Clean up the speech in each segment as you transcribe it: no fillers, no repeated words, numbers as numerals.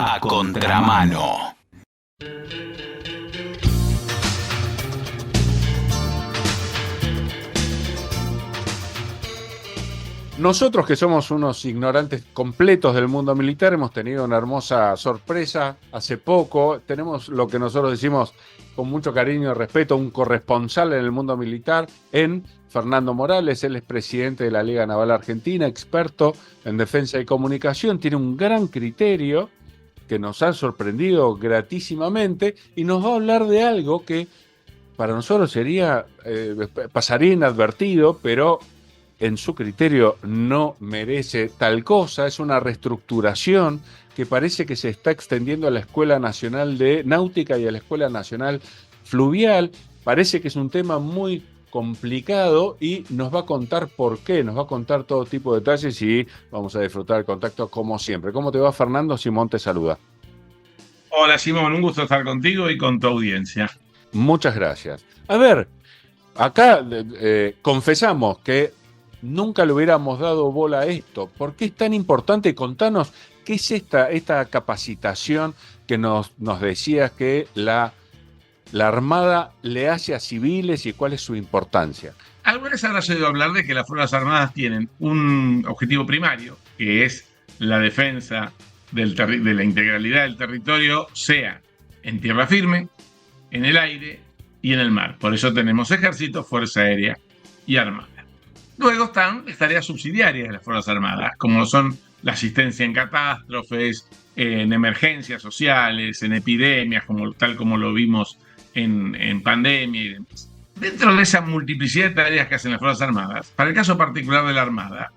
A Contramano. Nosotros que somos unos ignorantes completos del mundo militar hemos tenido una hermosa sorpresa hace poco. Tenemos lo que nosotros decimos con mucho cariño y respeto, un corresponsal en el mundo militar en Fernando Morales. Él es presidente de la Liga Naval Argentina, experto en defensa y comunicación, tiene un gran criterio que nos ha sorprendido gratísimamente y nos va a hablar de algo que para nosotros sería, pasaría inadvertido, pero en su criterio no merece tal cosa. Es una reestructuración que parece que se está extendiendo a la Escuela Nacional de Náutica y a la Escuela Nacional Fluvial. Parece que es un tema muy complicado y nos va a contar por qué, nos va a contar todo tipo de detalles y vamos a disfrutar el contacto como siempre. ¿Cómo te va, Fernando? Simón te saluda. Hola, Simón, un gusto estar contigo y con tu audiencia. Muchas gracias. A ver, acá confesamos que nunca le hubiéramos dado bola a esto. ¿Por qué es tan importante? Contanos qué es esta capacitación que nos decías que la Armada le hace a civiles y cuál es su importancia. Alguna vez habrás oído hablar de que las Fuerzas Armadas tienen un objetivo primario, que es la defensa de la integralidad del territorio, sea en tierra firme, en el aire y en el mar. Por eso tenemos ejército, fuerza aérea y armada. Luego están las tareas subsidiarias de las Fuerzas Armadas, como son la asistencia en catástrofes, en emergencias sociales, en epidemias, tal como lo vimos en pandemia y demás. Dentro de esa multiplicidad de tareas que hacen las Fuerzas Armadas, para el caso particular de la Armada,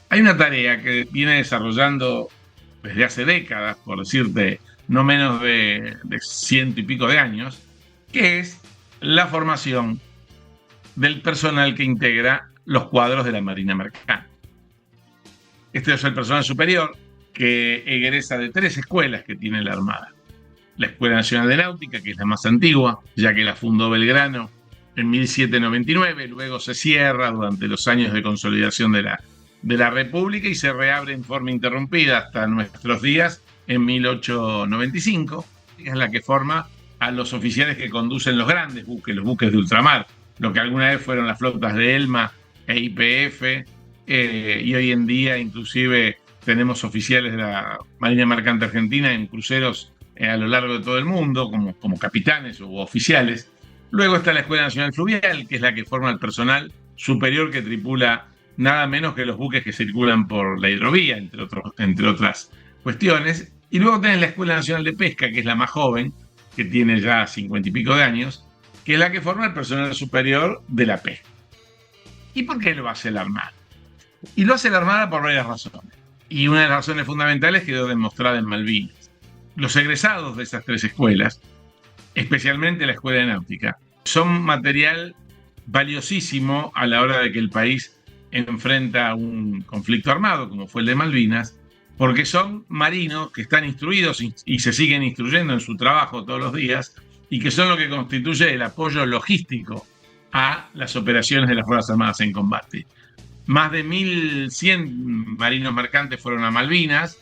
hay una tarea que viene desarrollando desde hace décadas, por decirte, no menos de 100 y pico de años, que es la formación del personal que integra los cuadros de la Marina Mercante. Este es el personal superior que egresa de 3 escuelas que tiene la Armada. La Escuela Nacional de Náutica, que es la más antigua, ya que la fundó Belgrano en 1799, luego se cierra durante los años de consolidación de la República y se reabre en forma interrumpida hasta nuestros días en 1895, es la que forma a los oficiales que conducen los grandes buques, los buques de ultramar, lo que alguna vez fueron las flotas de ELMA e YPF, y hoy en día inclusive tenemos oficiales de la Marina Mercante Argentina en cruceros a lo largo de todo el mundo, como capitanes u oficiales. Luego está la Escuela Nacional Fluvial, que es la que forma el personal superior que tripula nada menos que los buques que circulan por la hidrovía, entre otras cuestiones. Y luego tenés la Escuela Nacional de Pesca, que es la más joven, que tiene ya 50 y pico de años, que es la que forma el personal superior de la pesca. ¿Y por qué lo hace la Armada? Y lo hace la Armada por varias razones. Y una de las razones fundamentales quedó demostrada en Malvinas. Los egresados de esas 3 escuelas, especialmente la Escuela de Náutica, son material valiosísimo a la hora de que el país enfrenta un conflicto armado, como fue el de Malvinas, porque son marinos que están instruidos y se siguen instruyendo en su trabajo todos los días y que son lo que constituye el apoyo logístico a las operaciones de las Fuerzas Armadas en combate. Más de 1.100 marinos mercantes fueron a Malvinas,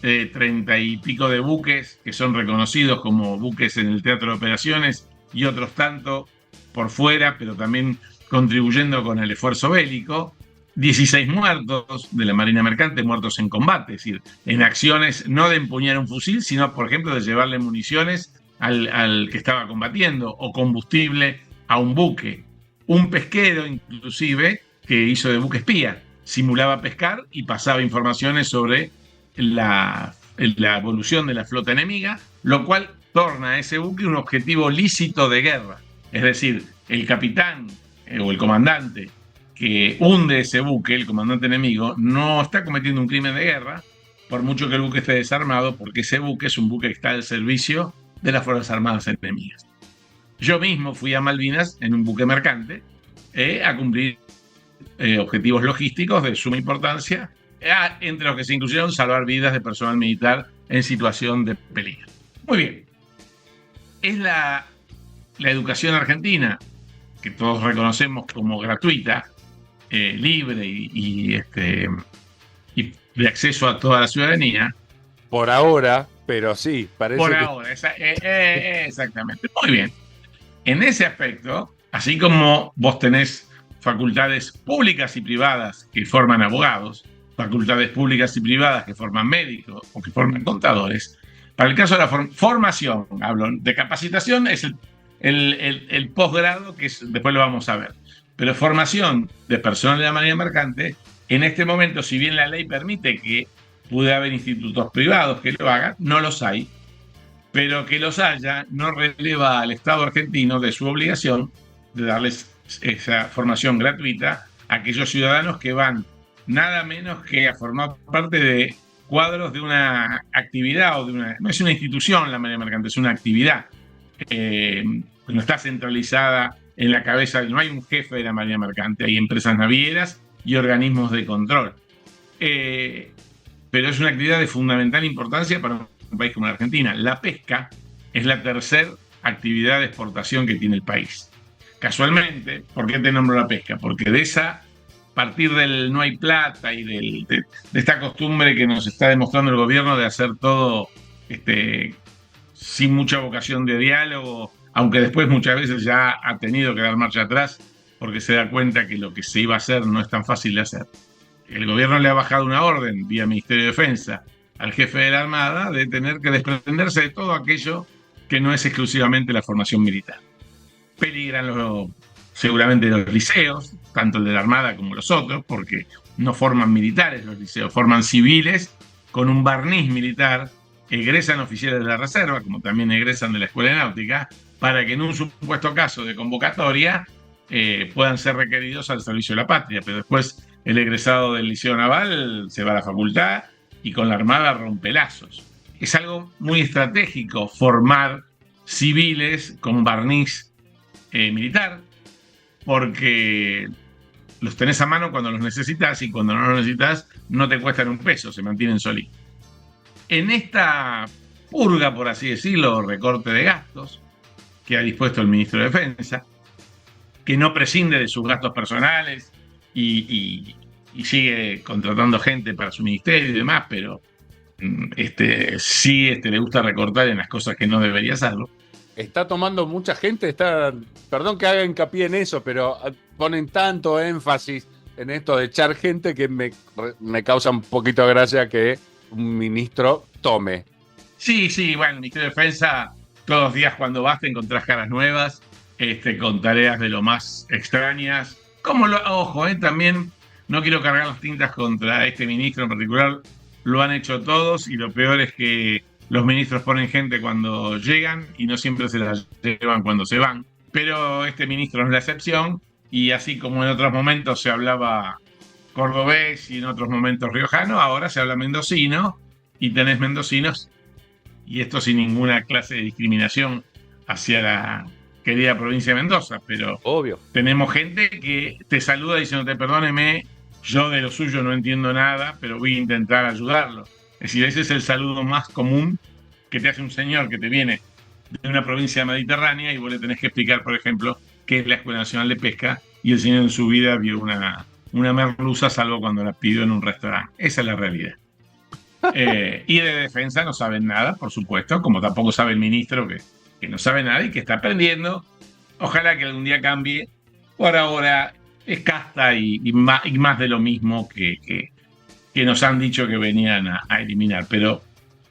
30 y pico de buques que son reconocidos como buques en el teatro de operaciones y otros tanto por fuera, pero también contribuyendo con el esfuerzo bélico. 16 muertos de la Marina Mercante, muertos en combate, es decir, en acciones no de empuñar un fusil, sino, por ejemplo, de llevarle municiones al que estaba combatiendo o combustible a un buque. Un pesquero, inclusive, que hizo de buque espía, simulaba pescar y pasaba informaciones sobre la evolución de la flota enemiga, lo cual torna a ese buque un objetivo lícito de guerra. Es decir, el capitán o el comandante que hunde ese buque, el comandante enemigo, no está cometiendo un crimen de guerra, por mucho que el buque esté desarmado, porque ese buque es un buque que está al servicio de las Fuerzas Armadas enemigas. Yo mismo fui a Malvinas en un buque mercante a cumplir objetivos logísticos de suma importancia, entre los que se incluyeron salvar vidas de personal militar en situación de peligro. Muy bien. Es la educación argentina, que todos reconocemos como gratuita, libre y de acceso a toda la ciudadanía. Por ahora, pero sí, parece Por que... ahora, exactamente. Muy bien. En ese aspecto, así como vos tenés facultades públicas y privadas que forman abogados, facultades públicas y privadas que forman médicos o que forman contadores, para el caso de la formación, hablo de capacitación, es el posgrado, que después lo vamos a ver. Pero formación de personal de la marina mercante, en este momento, si bien la ley permite que puede haber institutos privados que lo hagan, no los hay, pero que los haya no releva al Estado argentino de su obligación de darles esa formación gratuita a aquellos ciudadanos que van nada menos que a formar parte de cuadros de una actividad o de una... No es una institución la marina mercante, es una actividad. No está centralizada en la cabeza, no hay un jefe de la marina mercante, hay empresas navieras y organismos de control. Pero es una actividad de fundamental importancia para un país como la Argentina. La pesca es la tercera actividad de exportación que tiene el país. Casualmente, ¿por qué te nombro la pesca? Porque de esa, a partir del no hay plata y de esta costumbre que nos está demostrando el gobierno de hacer todo sin mucha vocación de diálogo, aunque después muchas veces ya ha tenido que dar marcha atrás porque se da cuenta que lo que se iba a hacer no es tan fácil de hacer. El gobierno le ha bajado una orden vía Ministerio de Defensa al jefe de la Armada de tener que desprenderse de todo aquello que no es exclusivamente la formación militar. Peligran seguramente los liceos, tanto el de la Armada como los otros, porque no forman militares los liceos, forman civiles con un barniz militar, egresan oficiales de la reserva, como también egresan de la Escuela Náutica, para que en un supuesto caso de convocatoria puedan ser requeridos al servicio de la patria, pero después el egresado del Liceo Naval se va a la facultad y con la Armada rompe lazos. Es algo muy estratégico formar civiles con barniz militar, porque los tenés a mano cuando los necesitas y cuando no los necesitas no te cuestan un peso, se mantienen solitos. En esta purga, por así decirlo, recorte de gastos que ha dispuesto el ministro de Defensa, que no prescinde de sus gastos personales y sigue contratando gente para su ministerio y demás, pero sí le gusta recortar en las cosas que no debería hacerlo. Está tomando mucha gente, perdón que haga hincapié en eso, pero ponen tanto énfasis en esto de echar gente que me causa un poquito de gracia que un ministro tome. Sí, bueno, el Ministerio de Defensa, todos los días cuando vas te encontrás caras nuevas, con tareas de lo más extrañas. Ojo, también no quiero cargar las tintas contra este ministro en particular, lo han hecho todos y lo peor es que los ministros ponen gente cuando llegan y no siempre se las llevan cuando se van. Pero este ministro no es la excepción y así como en otros momentos se hablaba cordobés y en otros momentos riojano, ahora se habla mendocino y tenés mendocinos, y esto sin ninguna clase de discriminación hacia la querida provincia de Mendoza, pero obvio, tenemos gente que te saluda diciéndote perdóneme, yo de lo suyo no entiendo nada, pero voy a intentar ayudarlo. Es decir, ese es el saludo más común que te hace un señor que te viene de una provincia mediterránea y vos le tenés que explicar, por ejemplo, qué es la Escuela Nacional de Pesca y el señor en su vida vio una merluza, salvo cuando la pidió en un restaurante. Esa es la realidad. Y de defensa no saben nada, por supuesto, como tampoco sabe el ministro que no sabe nada y que está aprendiendo. Ojalá que algún día cambie. Por ahora es casta y más de lo mismo que nos han dicho que venían a eliminar. Pero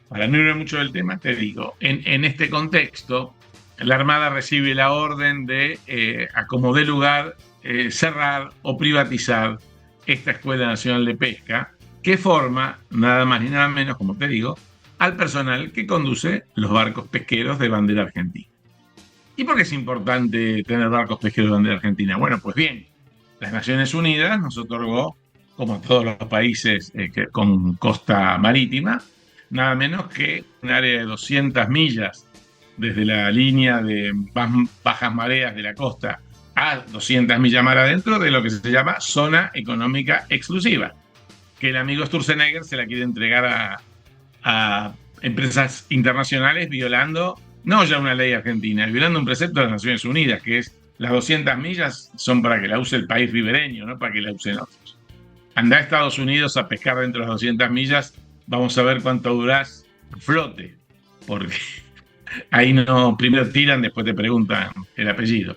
para no irme mucho del tema, te digo, en este contexto, la Armada recibe la orden de, a como dé lugar, cerrar o privatizar esta Escuela Nacional de Pesca, que forma, nada más ni nada menos, como te digo, al personal que conduce los barcos pesqueros de bandera argentina. ¿Y por qué es importante tener barcos pesqueros de bandera argentina? Bueno, pues bien, las Naciones Unidas nos otorgó, como a todos los países con costa marítima, nada menos que un área de 200 millas desde la línea de bajas mareas de la costa a 200 millas mar adentro de lo que se llama zona económica exclusiva, que el amigo Sturzenegger se la quiere entregar a empresas internacionales violando no ya una ley argentina, violando un precepto de las Naciones Unidas, que es las 200 millas son para que la use el país ribereño, no para que la usen otros. Andá a Estados Unidos a pescar dentro de las 200 millas, vamos a ver cuánto durás flote. porque ahí no, primero tiran, después te preguntan el apellido.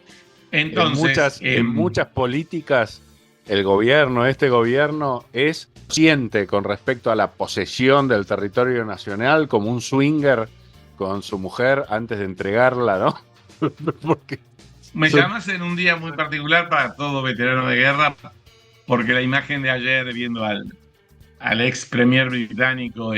Entonces, En muchas políticas, este gobierno es consciente con respecto a la posesión del territorio nacional, como un swinger con su mujer antes de entregarla, ¿no? Porque me llamas en un día muy particular para todo veterano de guerra, porque la imagen de ayer viendo al ex premier británico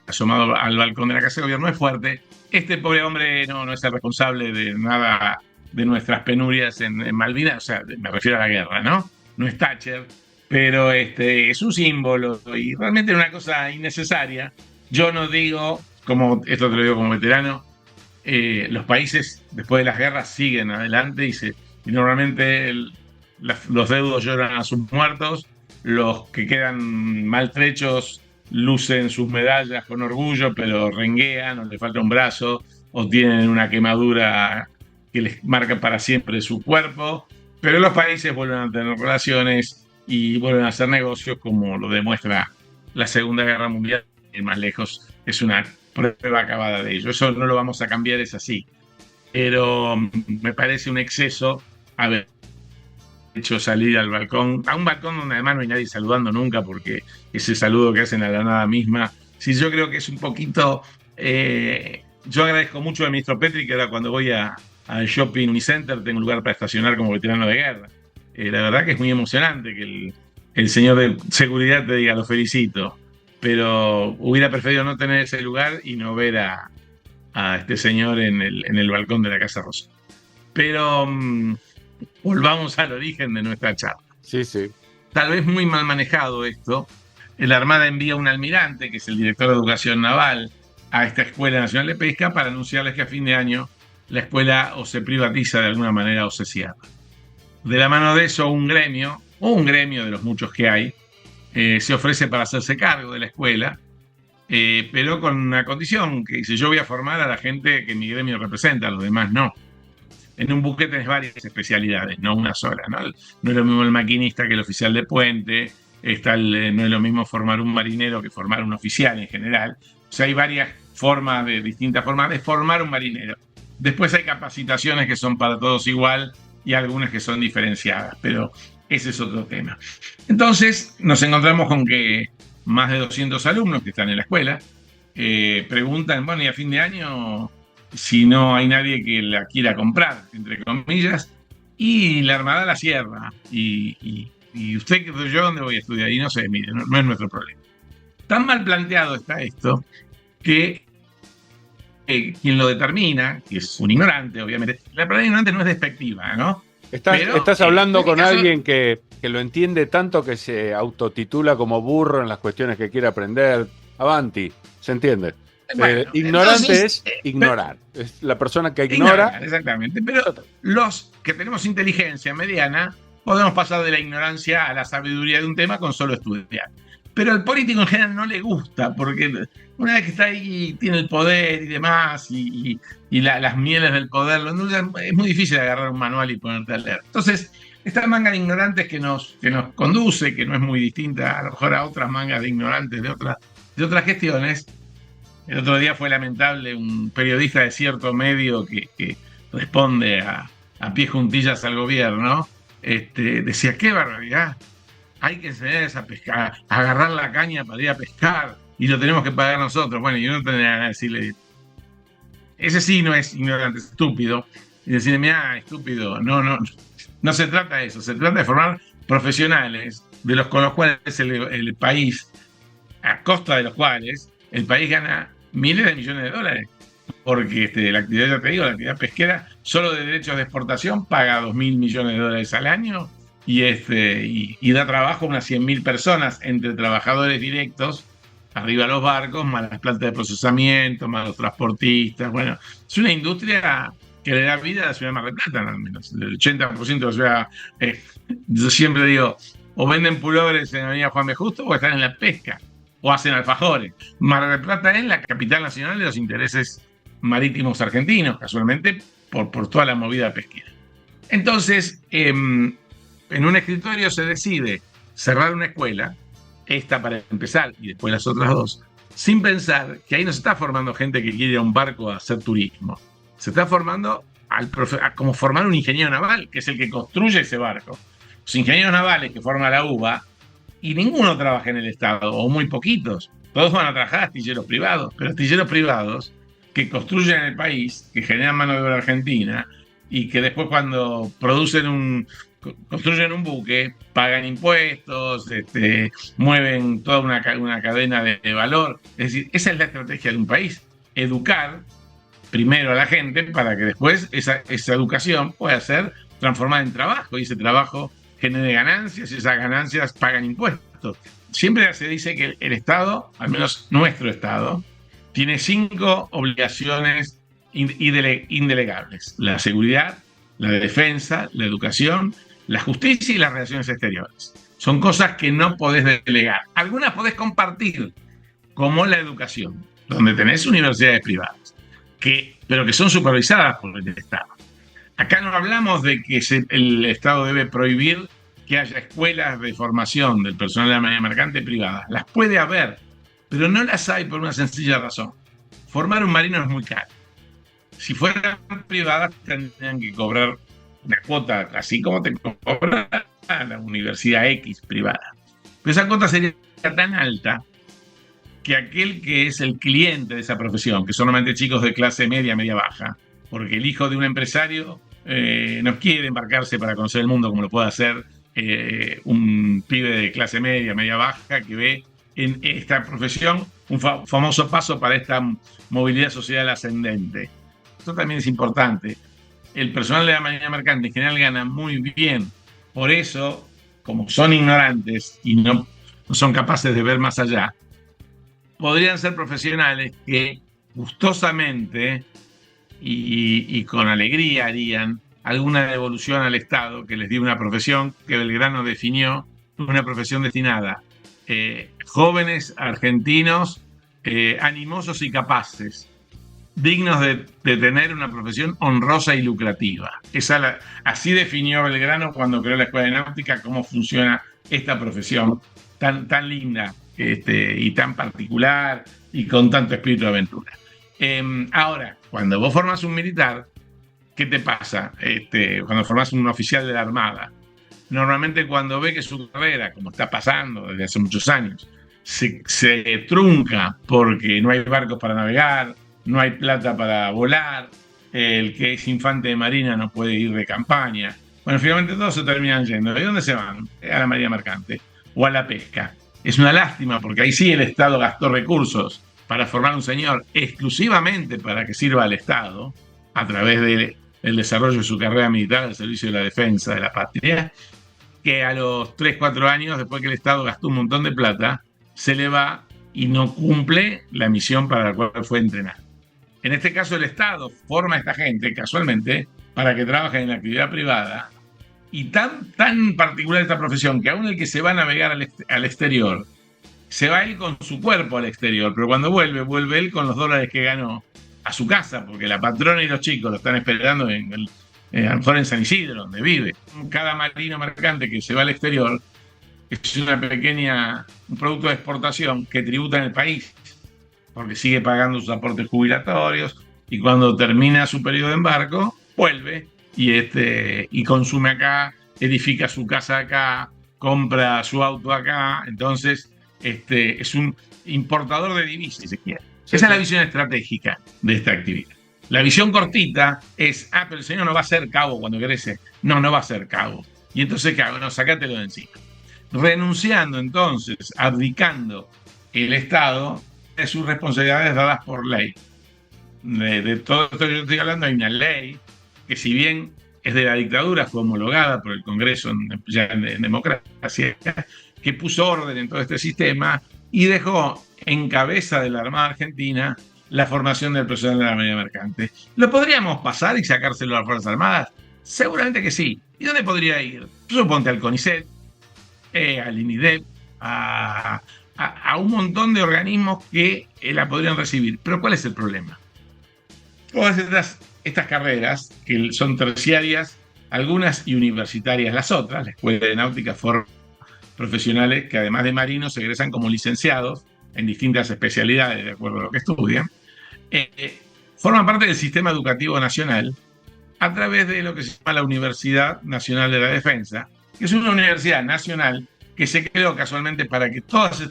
asomado al balcón de la Casa de Gobierno es fuerte. Este pobre hombre no es el responsable de nada de nuestras penurias en Malvinas, o sea, me refiero a la guerra, ¿no? No es Thatcher, pero es un símbolo y realmente es una cosa innecesaria. Yo no digo, esto te lo digo como veterano, los países después de las guerras siguen adelante y normalmente los deudos lloran a sus muertos, los que quedan maltrechos lucen sus medallas con orgullo, pero renguean o les falta un brazo o tienen una quemadura que les marca para siempre su cuerpo, pero los países vuelven a tener relaciones y vuelven a hacer negocios como lo demuestra la Segunda Guerra Mundial, y más lejos es una prueba acabada de ello. Eso no lo vamos a cambiar, es así. Pero me parece un exceso haber hecho salir al balcón, a un balcón donde además no hay nadie saludando nunca, porque ese saludo que hacen a la nada misma, sí, yo creo que es un poquito... yo agradezco mucho al ministro Petri, que ahora cuando voy al shopping Unicenter tengo un lugar para estacionar como veterano de guerra. La verdad que es muy emocionante que el señor de seguridad te diga, lo felicito, pero hubiera preferido no tener ese lugar y no ver a este señor en el balcón de la Casa Rosa. Pero volvamos al origen de nuestra charla. sí, sí. Tal vez muy mal manejado esto. La Armada envía un almirante, que es el director de Educación Naval, a esta Escuela Nacional de Pesca para anunciarles que a fin de año la escuela o se privatiza de alguna manera o se cierra. De la mano de eso, un gremio de los muchos que hay, se ofrece para hacerse cargo de la escuela, pero con una condición, que dice: yo voy a formar a la gente que mi gremio representa, a los demás no. En un buque tenés varias especialidades, no una sola, ¿no? No es lo mismo el maquinista que el oficial de puente, no es lo mismo formar un marinero que formar un oficial en general. O sea, hay distintas formas de formar un marinero. Después hay capacitaciones que son para todos igual y algunas que son diferenciadas, pero ese es otro tema. Entonces nos encontramos con que más de 200 alumnos que están en la escuela preguntan, bueno, y a fin de año, si no hay nadie que la quiera comprar, entre comillas, y la Armada la cierra. Y usted, yo, ¿dónde voy a estudiar? Y no sé, mire, no es nuestro problema. Tan mal planteado está esto que quien lo determina, que es un ignorante, obviamente, la palabra ignorante no es despectiva, ¿no? Estás hablando con alguien que lo entiende tanto que se autotitula como burro en las cuestiones que quiere aprender. Avanti, ¿se entiende? Bueno, ignorante entonces, es ignorar. Es la persona que ignora. Exactamente. Pero los que tenemos inteligencia mediana podemos pasar de la ignorancia a la sabiduría de un tema con solo estudiar. Pero al político en general no le gusta, porque una vez que está ahí, tiene el poder y demás, y las mieles del poder, es muy difícil agarrar un manual y ponerte a leer. Entonces, esta manga de ignorantes que nos conduce, que no es muy distinta a lo mejor a otras mangas de ignorantes de otras gestiones. El otro día fue lamentable un periodista de cierto medio que responde a pie juntillas al gobierno, decía: qué barbaridad, hay que enseñarles a pescar, a agarrar la caña para ir a pescar, y lo tenemos que pagar nosotros. Bueno, yo no tendría nada que decirle, ese sí no es ignorante, es estúpido, y decirle: mira, estúpido, no se trata de eso, se trata de formar profesionales con los cuales el país, a costa de los cuales el país gana miles de millones de dólares, porque la actividad, ya te digo, la actividad pesquera, solo de derechos de exportación paga 2.000 millones de dólares al año, y da trabajo a unas 100.000 personas, entre trabajadores directos arriba los barcos, más las plantas de procesamiento, más los transportistas. Bueno, es una industria que le da vida a la ciudad de Mar del Plata, al menos el 80% de la ciudad. Yo siempre digo, o venden pullovers en la avenida Juan B. Justo, o están en la pesca, o hacen alfajores. Mar del Plata es la capital nacional de los intereses marítimos argentinos, casualmente por toda la movida pesquera. Entonces, en un escritorio se decide cerrar una escuela, esta para empezar y después las otras dos, sin pensar que ahí no se está formando gente que quiere ir a un barco a hacer turismo. Se está formando como formar un ingeniero naval, que es el que construye ese barco. Los ingenieros navales que forma la UBA, y ninguno trabaja en el Estado, o muy poquitos. Todos van a trabajar astilleros privados, pero astilleros privados que construyen el país, que generan mano de obra argentina, y que después cuando construyen un buque, pagan impuestos, mueven toda una cadena de valor. Es decir, esa es la estrategia de un país. Educar primero a la gente para que después esa educación pueda ser transformada en trabajo, y ese trabajo genere ganancias, y esas ganancias pagan impuestos. Siempre se dice que el Estado, al menos nuestro Estado, tiene 5 obligaciones indelegables: la seguridad, la defensa, la educación, la justicia y las relaciones exteriores. Son cosas que no podés delegar. Algunas podés compartir, como la educación, donde tenés universidades privadas, pero que son supervisadas por el Estado. Acá no hablamos de que el Estado debe prohibir que haya escuelas de formación del personal de la marina mercante privadas. Las puede haber, pero no las hay por una sencilla razón. Formar un marino es muy caro. Si fueran privadas, tendrían que cobrar una cuota, así como te cobra la universidad X privada. Pero esa cuota sería tan alta que aquel que es el cliente de esa profesión, que son normalmente chicos de clase media, media baja, porque el hijo de un empresario no quiere embarcarse para conocer el mundo como lo puede hacer un pibe de clase media, media baja, que ve en esta profesión un famoso paso para esta movilidad social ascendente. Esto también es importante. El personal de la marina mercante en general gana muy bien. Por eso, como son ignorantes y no son capaces de ver más allá, podrían ser profesionales que gustosamente y con alegría harían alguna devolución al Estado que les dio una profesión que Belgrano definió, una profesión destinada a jóvenes argentinos animosos y capaces, dignos de tener una profesión honrosa y lucrativa. Así definió Belgrano cuando creó la Escuela de Náutica cómo funciona esta profesión tan linda y tan particular y con tanto espíritu de aventura. Ahora, cuando vos formás un militar, ¿qué te pasa? Cuando formás un oficial de la Armada, normalmente cuando ve que su carrera, como está pasando desde hace muchos años, se trunca porque no hay barcos para navegar, no hay plata para volar, el que es infante de marina no puede ir de campaña. Bueno, finalmente todos se terminan yendo. ¿Y dónde se van? A la marina mercante o a la pesca. Es una lástima porque ahí sí el Estado gastó recursos para formar un señor exclusivamente para que sirva al Estado a través del desarrollo de su carrera militar al servicio de la defensa de la patria, que a los 3-4 años, después que el Estado gastó un montón de plata, se le va y no cumple la misión para la cual fue entrenado. En este caso, el Estado forma a esta gente, casualmente, para que trabajen en la actividad privada, y tan particular esta profesión, que aún el que se va a navegar al exterior, se va él con su cuerpo al exterior, pero cuando vuelve él con los dólares que ganó a su casa, porque la patrona y los chicos lo están esperando a lo mejor en San Isidro, donde vive. Cada marino mercante que se va al exterior es un producto de exportación que tributa en el país, porque sigue pagando sus aportes jubilatorios, y cuando termina su periodo de embarco, vuelve y consume acá, edifica su casa acá, compra su auto acá. Entonces es un importador de divisas, si se quiere. Esa es la visión estratégica de esta actividad. La visión cortita es, pero el señor no va a ser cabo cuando crece. No va a ser cabo. Y entonces, ¿qué hago? No, sacátelo de encima. Renunciando entonces, abdicando el Estado de sus responsabilidades dadas por ley. De todo esto que yo estoy hablando, hay una ley que, si bien es de la dictadura, fue homologada por el Congreso ya en democracia, que puso orden en todo este sistema y dejó en cabeza de la Armada Argentina la formación del personal de la marina mercante. ¿Lo podríamos pasar y sacárselo a las Fuerzas Armadas? Seguramente que sí. ¿Y dónde podría ir? Suponte al CONICET, al INIDEP, a un montón de organismos que la podrían recibir. Pero ¿cuál es el problema? Todas estas carreras, que son terciarias, algunas, y universitarias las otras, la Escuela de Náutica forma profesionales que, además de marinos, egresan como licenciados en distintas especialidades, de acuerdo a lo que estudian, forman parte del sistema educativo nacional a través de lo que se llama la Universidad Nacional de la Defensa, que es una universidad nacional que se creó casualmente para que todas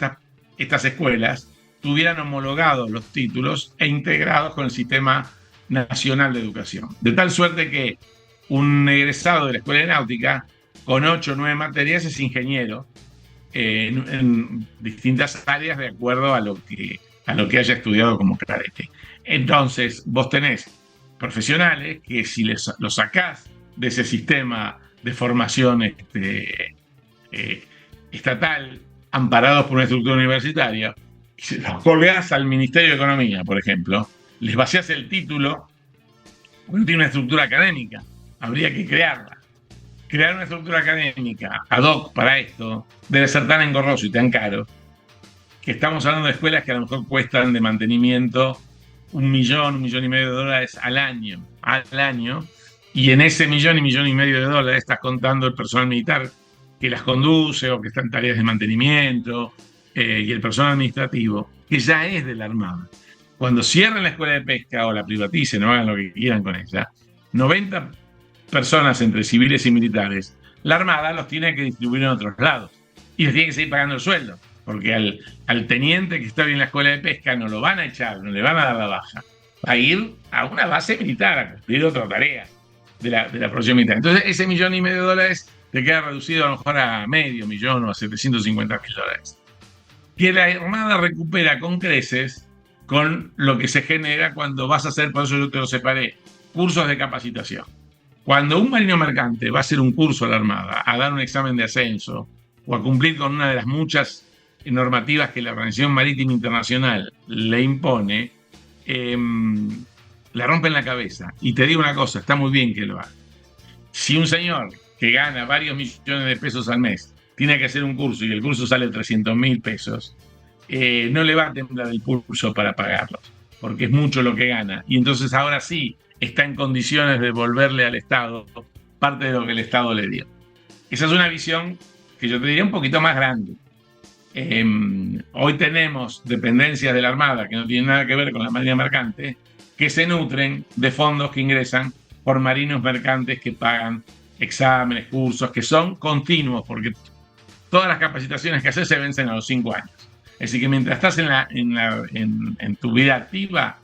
estas escuelas tuvieran homologados los títulos e integrados con el sistema nacional de educación. De tal suerte que un egresado de la Escuela de Náutica, con 8 o 9 materias, es ingeniero en distintas áreas de acuerdo a lo que haya estudiado como cadete. Entonces, vos tenés profesionales que si los sacás de ese sistema de formación estatal, amparados por una estructura universitaria, y se los colgás al Ministerio de Economía, por ejemplo, les vaciás el título, porque no tiene una estructura académica, habría que crearla. Crear una estructura académica ad hoc para esto debe ser tan engorroso y tan caro que estamos hablando de escuelas que a lo mejor cuestan de mantenimiento $1 millón, $1,5 millones al año, y en ese $1 millón y $1,5 millones estás contando el personal militar que las conduce o que está en tareas de mantenimiento, y el personal administrativo, que ya es de la Armada. Cuando cierren la escuela de pesca o la privaticen o hagan lo que quieran con ella, 90 personas entre civiles y militares, la Armada los tiene que distribuir en otros lados y les tiene que seguir pagando el sueldo, porque al teniente que está bien en la escuela de pesca no lo van a echar, no le van a dar la baja, va a ir a una base militar a cumplir otra tarea de la profesión militar. Entonces ese $1,5 millones te queda reducido a lo mejor a $0,5 millón o a $750,000, que la Armada recupera con creces con lo que se genera cuando vas a hacer, por eso yo te lo separé, cursos de capacitación. Cuando un marino mercante va a hacer un curso a la Armada, a dar un examen de ascenso o a cumplir con una de las muchas normativas que la Organización Marítima Internacional le impone, la rompen la cabeza. Y te digo una cosa, está muy bien que lo haga. Si un señor que gana varios millones de pesos al mes tiene que hacer un curso y el curso sale 300.000 pesos, no le va a temblar el pulso para pagarlos, porque es mucho lo que gana. Y entonces ahora sí está en condiciones de devolverle al Estado parte de lo que el Estado le dio. Esa es una visión que yo te diría un poquito más grande. Hoy tenemos dependencias de la Armada que no tienen nada que ver con la marina mercante, que se nutren de fondos que ingresan por marinos mercantes que pagan exámenes, cursos, que son continuos, porque todas las capacitaciones que haces se vencen a los 5 años. Es decir, que mientras estás en tu vida activa,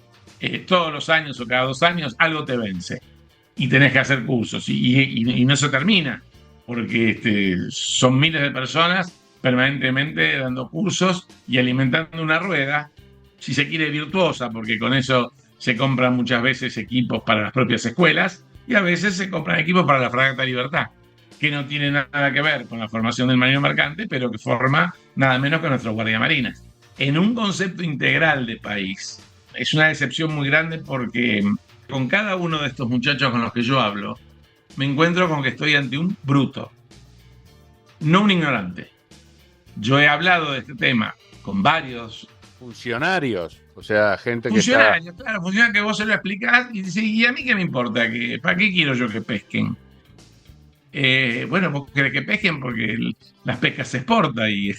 todos los años o cada 2 años algo te vence y tenés que hacer cursos y no se termina, porque son miles de personas permanentemente dando cursos y alimentando una rueda, si se quiere, virtuosa, porque con eso se compran muchas veces equipos para las propias escuelas y a veces se compran equipos para la Fragata Libertad, que no tiene nada que ver con la formación del marino mercante, pero que forma nada menos que nuestros guardiamarinas. En un concepto integral de país, es una decepción muy grande porque con cada uno de estos muchachos con los que yo hablo, me encuentro con que estoy ante un bruto, no un ignorante. Yo he hablado de este tema con varios funcionarios, o sea, gente funcionarios, que claro, funcionarios que vos se lo explicás y dices, ¿y a mí qué me importa? ¿Para qué quiero yo que pesquen? Bueno, vos querés que pesquen porque las pescas se exportan y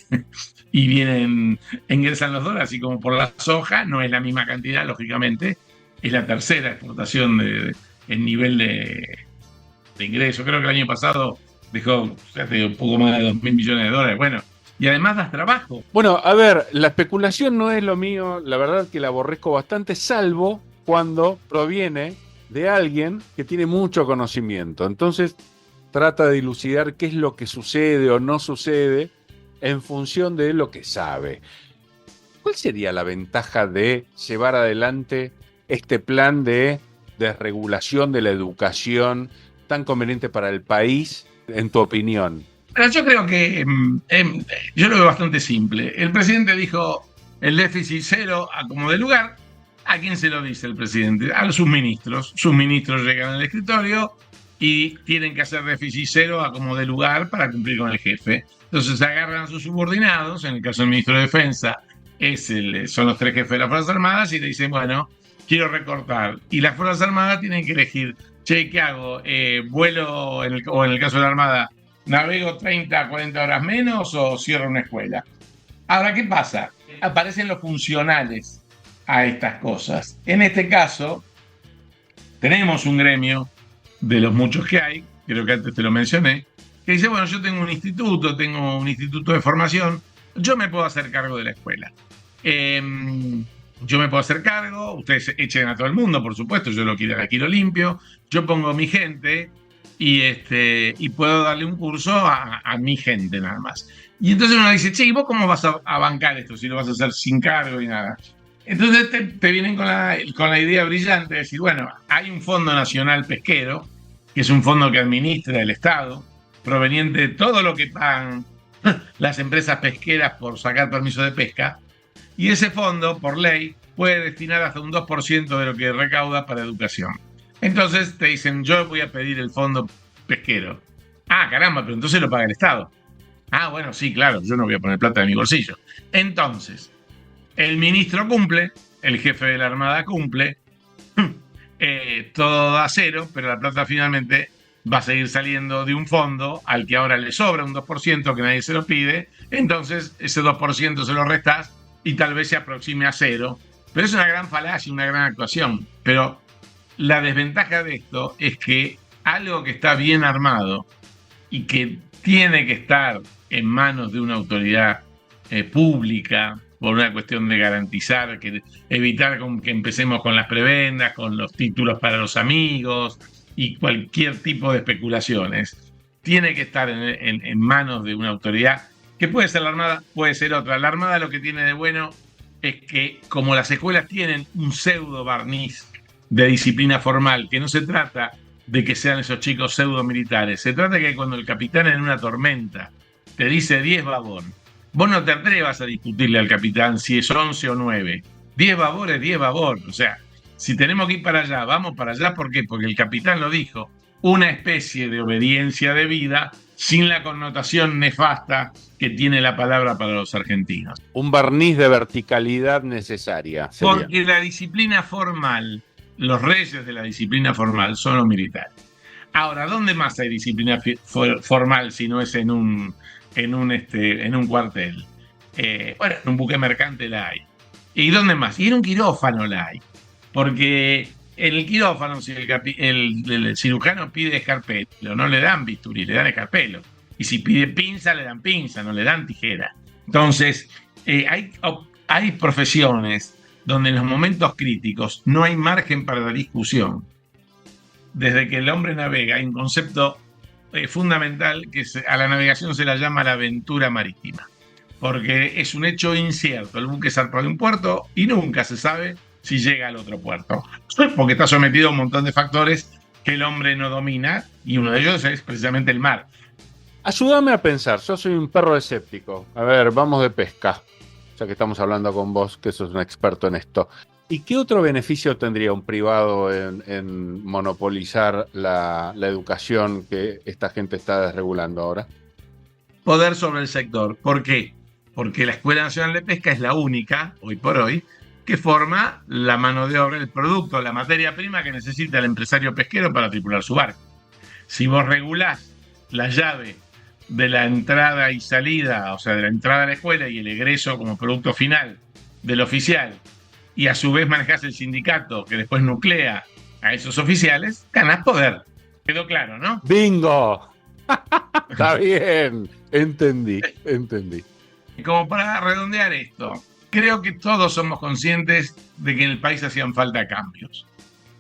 ingresan los dólares, y como por la soja no es la misma cantidad, lógicamente, es la tercera exportación en nivel de ingreso. Creo que el año pasado dejó un poco más de $2,000 millones. Bueno, y además das trabajo. Bueno, a ver, la especulación no es lo mío, la verdad que la aborrezco bastante, salvo cuando proviene de alguien que tiene mucho conocimiento. Entonces trata de dilucidar qué es lo que sucede o no sucede en función de lo que sabe. ¿Cuál sería la ventaja de llevar adelante este plan de desregulación de la educación tan conveniente para el país, en tu opinión? Pero yo creo que yo lo veo bastante simple. El presidente dijo el déficit cero a como de lugar. ¿A quién se lo dice el presidente? A sus ministros. Sus ministros llegan al escritorio y tienen que hacer déficit cero a como de lugar para cumplir con el jefe. Entonces agarran a sus subordinados, en el caso del ministro de Defensa, son los 3 jefes de las Fuerzas Armadas, y le dicen, bueno, quiero recortar. Y las Fuerzas Armadas tienen que elegir, che, ¿qué hago? ¿Vuelo, o en el caso de la Armada, navego 30, 40 horas menos o cierro una escuela? Ahora, ¿qué pasa? aparecen los funcionales a estas cosas. En este caso, tenemos un gremio de los muchos que hay, creo que antes te lo mencioné, que dice, bueno, yo tengo un instituto de formación, yo me puedo hacer cargo de la escuela. Yo me puedo hacer cargo, ustedes echen a todo el mundo, por supuesto, yo la quiero limpio, yo pongo mi gente y puedo darle un curso a mi gente nada más. Y entonces uno dice, che, ¿y vos cómo vas a bancar esto si lo vas a hacer sin cargo y nada? Entonces te vienen con la idea brillante de decir, bueno, hay un Fondo Nacional Pesquero, que es un fondo que administra el Estado, proveniente de todo lo que pagan las empresas pesqueras por sacar permiso de pesca, y ese fondo, por ley, puede destinar hasta un 2% de lo que recauda para educación. Entonces te dicen, yo voy a pedir el fondo pesquero. Ah, caramba, pero entonces lo paga el Estado. Ah, bueno, sí, claro, yo no voy a poner plata de mi bolsillo. Entonces, el ministro cumple, el jefe de la Armada cumple, todo da cero, pero la plata finalmente va a seguir saliendo de un fondo al que ahora le sobra un 2% que nadie se lo pide, entonces ese 2% se lo restás y tal vez se aproxime a cero. Pero es una gran falacia, una gran actuación. Pero la desventaja de esto es que algo que está bien armado y que tiene que estar en manos de una autoridad pública, por una cuestión de garantizar, evitar que empecemos con las prebendas, con los títulos para los amigos y cualquier tipo de especulaciones, tiene que estar en manos de una autoridad, que puede ser la Armada, puede ser otra. La Armada lo que tiene de bueno es que, como las escuelas tienen un pseudo barniz de disciplina formal, que no se trata de que sean esos chicos pseudo militares, se trata de que cuando el capitán en una tormenta te dice 10 babón, vos no te atrevas a discutirle al capitán si es 11 o 9. 10 babor es 10 babor. O sea, si tenemos que ir para allá, vamos para allá. ¿Por qué? Porque el capitán lo dijo. Una especie de obediencia debida sin la connotación nefasta que tiene la palabra para los argentinos. Un barniz de verticalidad necesaria. Porque la disciplina formal, los reyes de la disciplina formal son los militares. Ahora, ¿dónde más hay disciplina formal si no es en un cuartel? Bueno, en un buque mercante la hay. ¿Y dónde más? Y en un quirófano la hay. Porque en el quirófano, si el cirujano pide escarpelo, no le dan bisturí, le dan escarpelo. Y si pide pinza, le dan pinza, no le dan tijera. Entonces, hay profesiones donde en los momentos críticos no hay margen para la discusión. Desde que el hombre navega, hay un concepto fundamental que a la navegación se la llama la aventura marítima, porque es un hecho incierto. El buque zarpa de un puerto y nunca se sabe si llega al otro puerto, porque está sometido a un montón de factores que el hombre no domina, y uno de ellos es precisamente el mar. Ayúdame a pensar, yo soy un perro escéptico. A ver, vamos de pesca, ya que estamos hablando con vos, que sos un experto en esto. ¿Y qué otro beneficio tendría un privado en monopolizar la educación que esta gente está desregulando ahora? Poder sobre el sector. ¿Por qué? Porque la Escuela Nacional de Pesca es la única, hoy por hoy, que forma la mano de obra, el producto, la materia prima que necesita el empresario pesquero para tripular su barco. Si vos regulás la llave de la entrada y salida, o sea, de la entrada a la escuela y el egreso como producto final del oficial, y a su vez manejás el sindicato que después nuclea a esos oficiales, ganás poder. ¿Quedó claro, no? ¡Bingo! Está bien, entendí. Como para redondear esto, creo que todos somos conscientes de que en el país hacían falta cambios.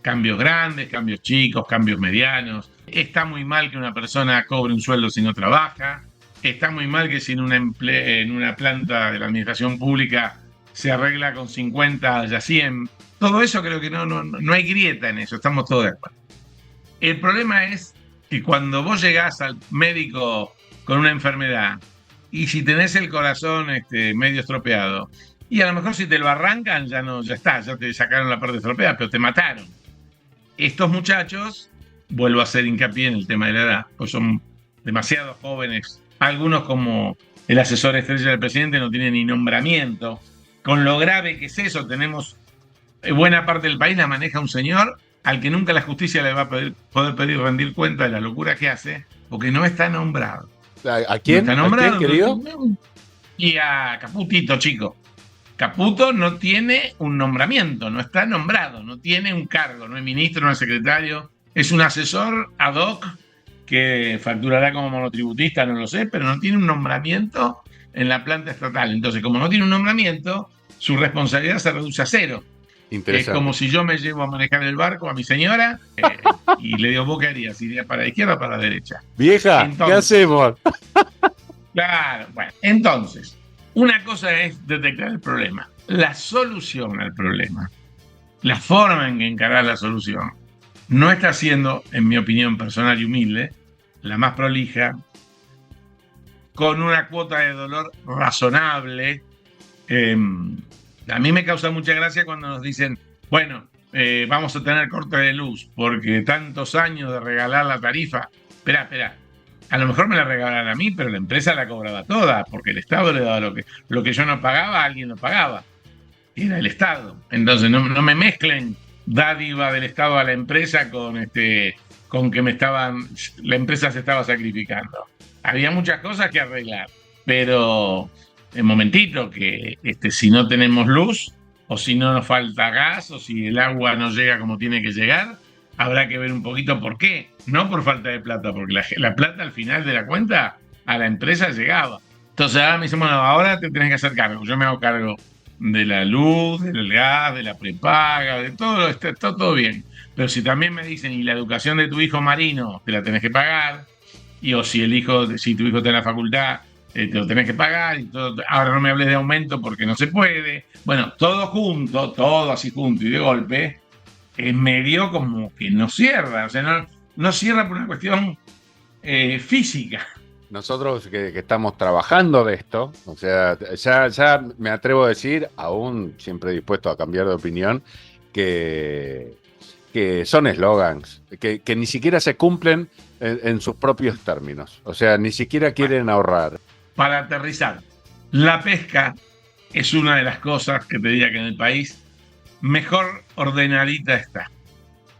Cambios grandes, cambios chicos, cambios medianos. Está muy mal que una persona cobre un sueldo si no trabaja. Está muy mal que si en una planta de la administración pública se arregla con 50 haya 100. Todo eso creo que no hay grieta en eso, estamos todos de acuerdo. El problema es que cuando vos llegás al médico con una enfermedad y si tenés el corazón medio estropeado, y a lo mejor si te lo arrancan ya está, ya te sacaron la parte estropeada, pero te mataron. Estos muchachos, vuelvo a hacer hincapié en el tema de la edad, pues son demasiado jóvenes. Algunos, como el asesor estrella del presidente, no tienen ni nombramiento. Con lo grave que es eso, tenemos buena parte del país la maneja un señor al que nunca la justicia le va a poder pedir rendir cuenta de la locura que hace, porque no está nombrado. ¿A quién? No está nombrado, ¿A quién, querido? Y a Caputito, chico. Caputo no tiene un nombramiento, no está nombrado, no tiene un cargo, no es ministro, no es secretario, es un asesor ad hoc que facturará como monotributista, no lo sé, pero no tiene un nombramiento en la planta estatal. Entonces, como no tiene un nombramiento, su responsabilidad se reduce a cero. Es como si yo me llevo a manejar el barco a mi señora y le digo, ¿vos qué harías? ¿Iría para la izquierda o para la derecha? Vieja, entonces, ¿qué hacemos? Claro, bueno, entonces, una cosa es detectar el problema. La solución al problema, la forma en que encarar la solución, no está siendo, en mi opinión personal y humilde, la más prolija, con una cuota de dolor razonable. A mí me causa mucha gracia cuando nos dicen, bueno, vamos a tener corte de luz porque tantos años de regalar la tarifa. Espera, a lo mejor me la regalaron a mí, pero la empresa la cobraba toda, porque el Estado le daba lo que yo no pagaba, alguien lo pagaba. Era el Estado. Entonces no me mezclen dádiva del Estado a la empresa con que la empresa se estaba sacrificando. Había muchas cosas que arreglar, pero en momentito que si no tenemos luz, o si no nos falta gas, o si el agua no llega como tiene que llegar, habrá que ver un poquito por qué. No por falta de plata, porque la plata al final de la cuenta a la empresa llegaba. Entonces ahora me dicen, bueno, ahora te tenés que hacer cargo. Yo me hago cargo de la luz, del gas, de la prepaga, de todo, está todo bien. Pero si también me dicen, y la educación de tu hijo Marino, te la tenés que pagar, o si tu hijo está en la facultad, te lo tenés que pagar, y todo. Ahora no me hables de aumento porque no se puede. Bueno, todo junto, todo así junto y de golpe, es medio como que no cierra. O sea, no cierra por una cuestión física. Nosotros que estamos trabajando de esto, o sea, ya me atrevo a decir, aún siempre dispuesto a cambiar de opinión, que son eslogans, que ni siquiera se cumplen en sus propios términos. O sea, ni siquiera quieren ahorrar. Para aterrizar, la pesca es una de las cosas que te diría que en el país mejor ordenadita está.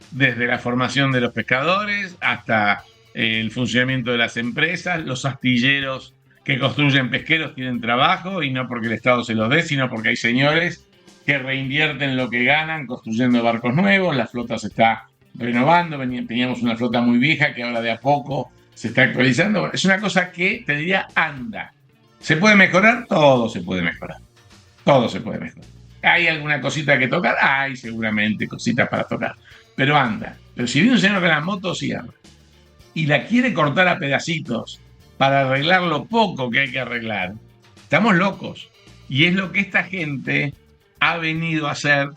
Desde la formación de los pescadores hasta el funcionamiento de las empresas, los astilleros que construyen pesqueros tienen trabajo, y no porque el Estado se los dé, sino porque hay señores que reinvierten lo que ganan construyendo barcos nuevos. La flota se está renovando, teníamos una flota muy vieja que ahora de a poco se está actualizando. Es una cosa que te diría anda. ¿Se puede mejorar? Todo se puede mejorar. Todo se puede mejorar. ¿Hay alguna cosita que tocar? Hay seguramente cositas para tocar. Pero anda. Pero si viene un señor con la moto, cierra. Y la quiere cortar a pedacitos para arreglar lo poco que hay que arreglar, estamos locos. Y es lo que esta gente ha venido a hacer.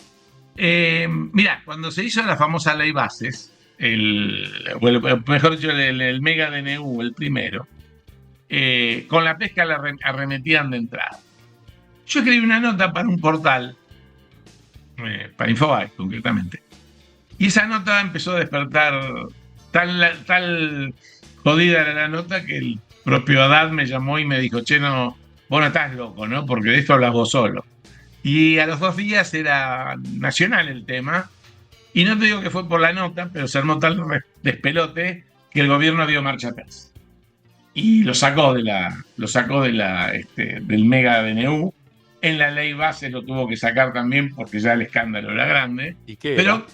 Mira, cuando se hizo la famosa ley bases, mejor dicho, el mega DNU, el primero, con la pesca la arremetían de entrada. Yo escribí una nota para un portal, para Infobae concretamente, y esa nota empezó a despertar. Tal jodida era la nota que el propio Haddad me llamó y me dijo, che, no, vos no estás loco, ¿no? Porque de esto hablas vos solo. Y a los 2 días era nacional el tema, y no te digo que fue por la nota, pero se armó tal despelote que el gobierno dio marcha atrás. Y lo sacó del mega DNU. En la ley base lo tuvo que sacar también porque ya el escándalo era grande. ¿Y qué pero era?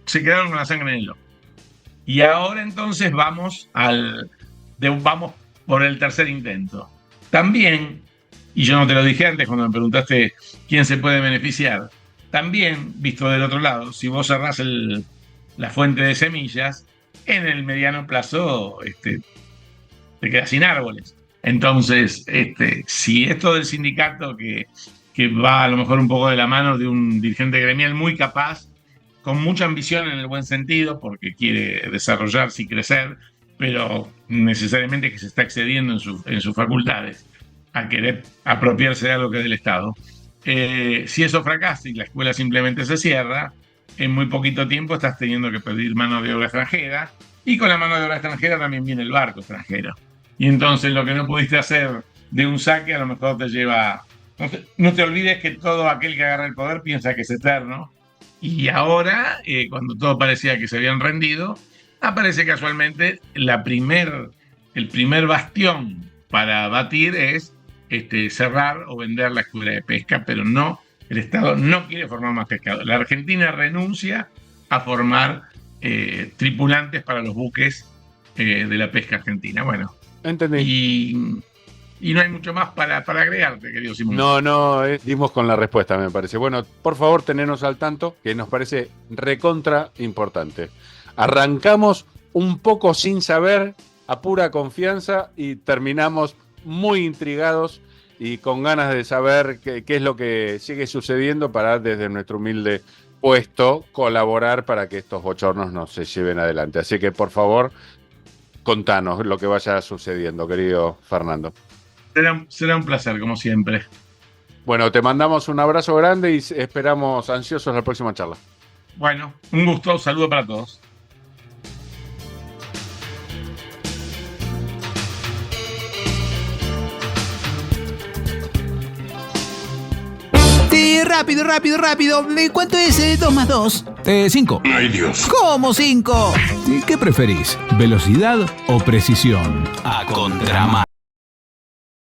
se quedaron con la sangre en el ojo. Y ahora entonces vamos por el tercer intento. También, y yo no te lo dije antes cuando me preguntaste quién se puede beneficiar, también, visto del otro lado, si vos cerrás la fuente de semillas, en el mediano plazo te quedas sin árboles. Entonces, si esto del sindicato que va a lo mejor un poco de la mano de un dirigente gremial muy capaz, con mucha ambición en el buen sentido, porque quiere desarrollarse y crecer, pero necesariamente que se está excediendo en sus facultades a querer apropiarse de algo que es del Estado. Si eso fracasa y la escuela simplemente se cierra, en muy poquito tiempo estás teniendo que pedir mano de obra extranjera, y con la mano de obra extranjera también viene el barco extranjero. Y entonces lo que no pudiste hacer de un saque a lo mejor te lleva... No te olvides que todo aquel que agarra el poder piensa que es eterno. Y ahora, cuando todo parecía que se habían rendido, aparece casualmente el primer bastión para batir es cerrar o vender la escuela de pesca, pero no, el Estado no quiere formar más pescadores. La Argentina renuncia a formar tripulantes para los buques de la pesca argentina. Bueno, entendí. Y no hay mucho más para agregarte, querido Simón. No, dimos con la respuesta, me parece. Bueno, por favor, tenernos al tanto, que nos parece recontra importante. Arrancamos un poco sin saber, a pura confianza, y terminamos muy intrigados y con ganas de saber qué es lo que sigue sucediendo para, desde nuestro humilde puesto, colaborar para que estos bochornos no se lleven adelante. Así que, por favor, contanos lo que vaya sucediendo, querido Fernando. Será un placer, como siempre. Bueno, te mandamos un abrazo grande y esperamos ansiosos la próxima charla. Bueno, un gusto, un saludo para todos. Rápido. ¿Cuánto es 2 más 2? 5. ¡Ay, Dios! ¿Cómo 5? ¿Qué preferís? ¿Velocidad o precisión? A contramano.